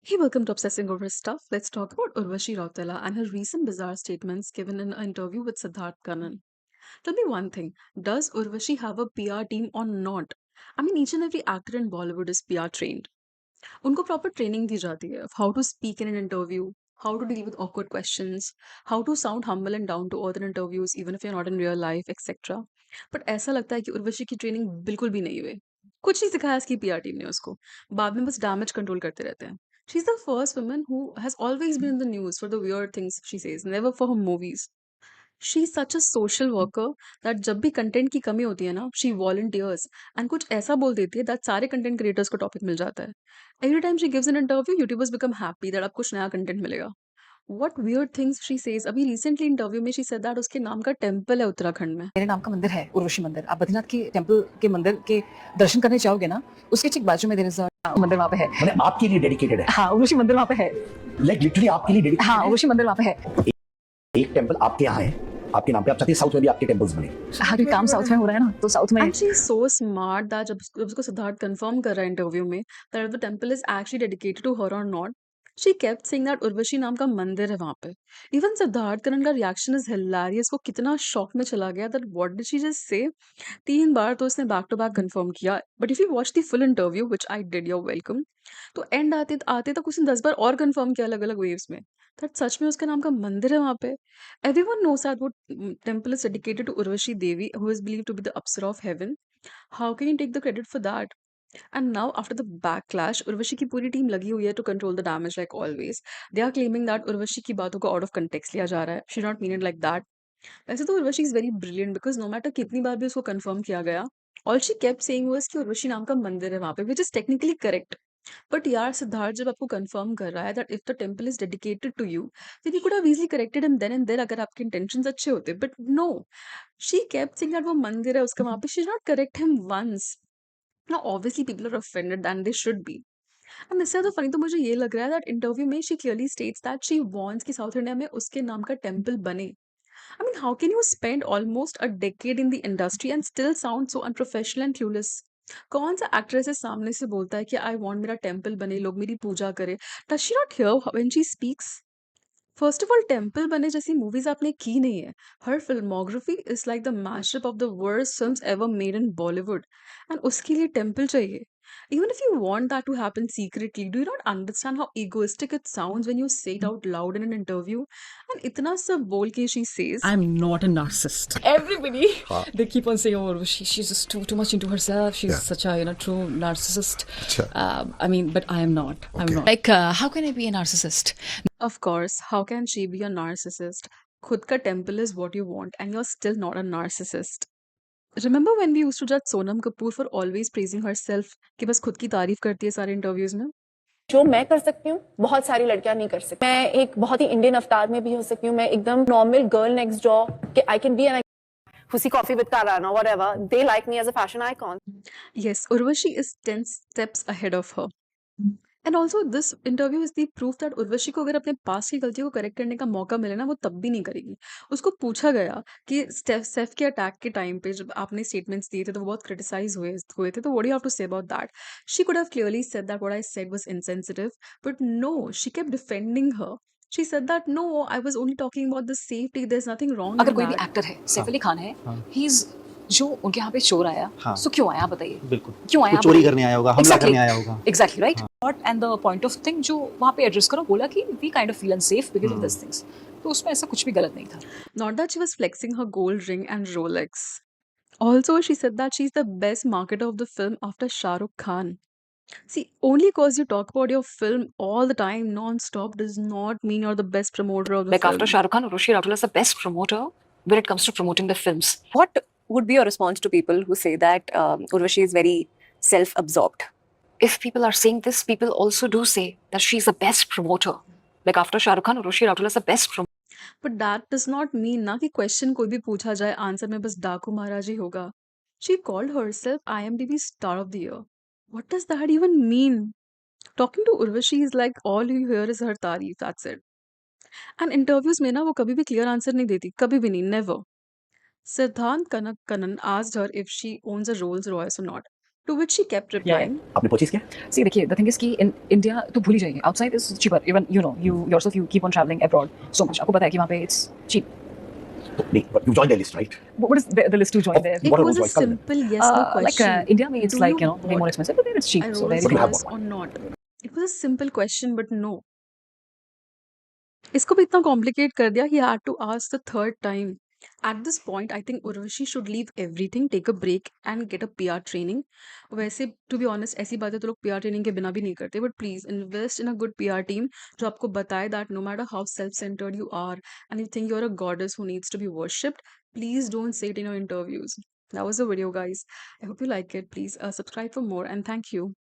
Hey, welcome to Obsessing Over Stuff. Let's talk about Urvashi Rautela and her recent bizarre statements given in an interview with Siddharth Kannan. Tell me one thing, does Urvashi have a PR team or not? I mean, each and every actor in Bollywood is PR trained. उनको proper training दी जाती है how to speak in an interview, how to deal with awkward questions, how to sound humble and down to earth in interviews even if you're not in real life, etc. But ऐसा लगता है कि उर्वशी की training बिल्कुल भी नहीं हुई, कुछ नहीं सिखाया इसकी पीआर टीम ने उसको, बाद में बस डैमेज कंट्रोल करते रहते हैं. She's the first woman who has always been in the news for the weird things she says, never for her movies. She's such a social worker that जब भी कंटेंट की कमी होती है ना, she volunteers and कुछ ऐसा बोल देती है that सारे कंटेंट क्रिएटर्स को टॉपिक मिल जाता है. Every time she gives an interview, YouTubers become happy that अब कुछ नया कंटेंट मिलेगा. What weird things she says. अभी recently इंटरव्यू में she said that उसके नाम का टेम्पल है उत्तराखंड में. मेरे नाम का मंदिर है उर्वशी मंदिर. आप बद्रीनाथ के टेंपल के मंदिर के दर्शन करने जाओगे ना, उसके ठीक बाजू में देयर इज अ मंदिर वहाँ पे है. मतलब आपके लिए डेडिकेटेड है. हाँ, उर्वशी मंदिर वहाँ पे है. लाइक लिटरली आपके लिए डेडिकेटेड. हाँ, उर्वशी मंदिर वहाँ पे है. एक टेंपल आपके यहाँ है, आपके नाम पे. आप चाहते हैं साउथ में भी आपके टेंपल्स बने. हाँ, क्योंकि काम साउथ में हो रहा है ना, तो साउथ में. And she's so smart that जब उसको सिद्धार्थ कंफर्म कर रहा है इंटरव्यू में that if the temple is actually dedicated to her or not, she kept saying that Urvashi नाम का मंदिर है वहां पे. Even सिद्धार्थ करण का रिएक्शन इज हिलेरियस. वो कितना शॉक में चला गया that what did she just say. 3 बार तो उसने बैक टू बैक कंफर्म किया, but if you watch the full interview which I did, your welcome, तो एंड आते आते तक उसने 10 बार और कंफर्म किया अलग अलग वेव्स में दैट सच में उसका नाम का मंदिर है वहां पे. एवरीवन नोस दैट वो temple is dedicated to Urvashi Devi who is believed to be the apsara of heaven. How can you take the credit for that? And now, after the backlash, Urvashi की पूरी टीम लगी हुई है to control the damage like always. They are claiming that Urvashi की बातों को out of context लिया जा रहा है. She did not mean it like that. वैसे तो Urvashi is very brilliant because no matter कितनी बार भी उसको कंफर्म किया गया, all she kept saying was कि उर्वशी नाम का मंदिर है वहां पे, which is technically correct. But यार सिद्धार्थ जब आपको कंफर्म कर रहा है that if the temple is dedicated to you, then you could have easily corrected him then and there अगर आपके इंटेंशंस अच्छे होते, but no, she kept saying that वो मंदिर है उसका वहां पे. She did not correct him once. Now obviously people are offended and they should be. And इससे ज्यादा फनी तो मुझे ये लग रहा है दैट इंटरव्यू में she clearly states that she wants कि साउथ इंडिया में उसके नाम का टेंपल बने. I mean, how can you spend almost a decade in the industry and still sound so unprofessional and clueless? कौन सा एक्ट्रेस है सामने से बोलता है कि आई वांट मेरा टेंपल बने, लोग मेरी पूजा करे? Does she not hear when she speaks? First of all temple बने जैसी मूवीज आपने की नहीं है. Her filmography is like the mashup of the worst films ever made in Bollywood, and उसके लिए टेम्पल चाहिए. Even if you want that to happen secretly, do you not understand how egoistic it sounds when you say it out loud in an interview? And itna sab bol ke she says, I'm not a narcissist. Everybody, they keep on saying, "Oh, she's just too much into herself. She's such a true narcissist." I mean, but I am not. I'm not. Like, how can I be a narcissist? of course, how can she be a narcissist? Khud ka temple is what you want, and you're still not a narcissist. Remember when we used to judge Sonam Kapoor for always praising herself कि बस खुद की तारीफ करती है सारे interviews में? जो मैं कर सकती हूँ बहुत सारी लड़कियां नहीं कर सकती. मैं एक बहुत ही इंडियन अवतार में भी हो सकती हूँ. मैं एकदम नॉर्मल गर्ल नेक्स्ट डोर कि I can be an Husi Coffee with Karana, whatever. They like me as a fashion icon. Yes, Urvashi is 10 steps ahead of her. And also this interview is the proof that Urvashi को अगर अपने पास की गलतियों को correct करने का मौका मिले ना, वो तब भी नहीं करेगी. उसको पूछा गया कि सेफ के अटैक के टाइम पे जब आपने स्टेटमेंट्स दिए थे तो वो बहुत क्रिटिसाइज हुए थे, तो what do you have to say about that? She could have clearly said that what I said was insensitive, but no, she kept defending her. She said that no, I was only talking about the safety, there is nothing wrong अगर इन कोई भी that. Actor है, सैफ अली खान है, he is जो उनके यहाँ पे चोर आया, हाँ. सो क्यों आया आप बताइए? बिल्कुल. क्यों आया? कुछ चोरी करने आया होगा, हमला करने आया होगा. Exactly right. Not and the point of thing जो वहाँ पे एड्रेस करो, बोला कि we kind of feel unsafe because of this things. तो उसमें ऐसा कुछ भी गलत नहीं था. Not that she was flexing her gold ring and Rolex. Also, she said that she's the best marketer of the film after Shah Rukh Khan. See, only because you talk about your film all the time, non-stop, does not mean you're the best promoter of the Like film. after Shah Rukh Khan, Urvashi Rautola is the best promoter when it comes to promoting the films. What would be your response to people who say that Urvashi is very self-absorbed? If people are saying this, people also do say that she's the best promoter. Like after Shah Rukh Khan, Urvashi Rautola is the best promoter. But that does not mean ना कि question कोई भी पूछा जाए answer में बस डाकू महाराज ही होगा. She called herself IMDb Star of the Year. What does that even mean? Talking to Urvashi is like all you hear is her तारीफ, that's it. And interviews में ना वो कभी भी clear answer नहीं देती, कभी भी नहीं, never. Siddhant Kannan asked her if she owns a Rolls Royce or not. To which she kept replying, आपने परचेज किया? See, देखिए, the thing is कि in India तो भूल ही जाइए. Outside is cheaper. Even you know, you yourself you keep on traveling abroad so much. आपको पता है कि वहाँ पे it's cheap. तो नहीं, but you joined their list, right? What is the list to join there? it What are was the a choice? Come then. simple yes no Like question. India में it's Do like you way more want expensive, but there it's cheap. So there Rolls you But you go. have Royce one. or not? It was a simple question, but no. इसको भी इतना complicate कर दिया, he had to ask the third time. At this point, I think Urvashi should leave everything, take a break and get a PR training. वैसे to be honest, ऐसी बातें तो लोग PR training के बिना भी नहीं करते, but please invest in a good PR team जो आपको बताए that no matter how self-centered you are and you think you're a goddess who needs to be worshipped, please don't say it in your interviews. That was the video, guys. I hope you like it. Please subscribe for more and thank you.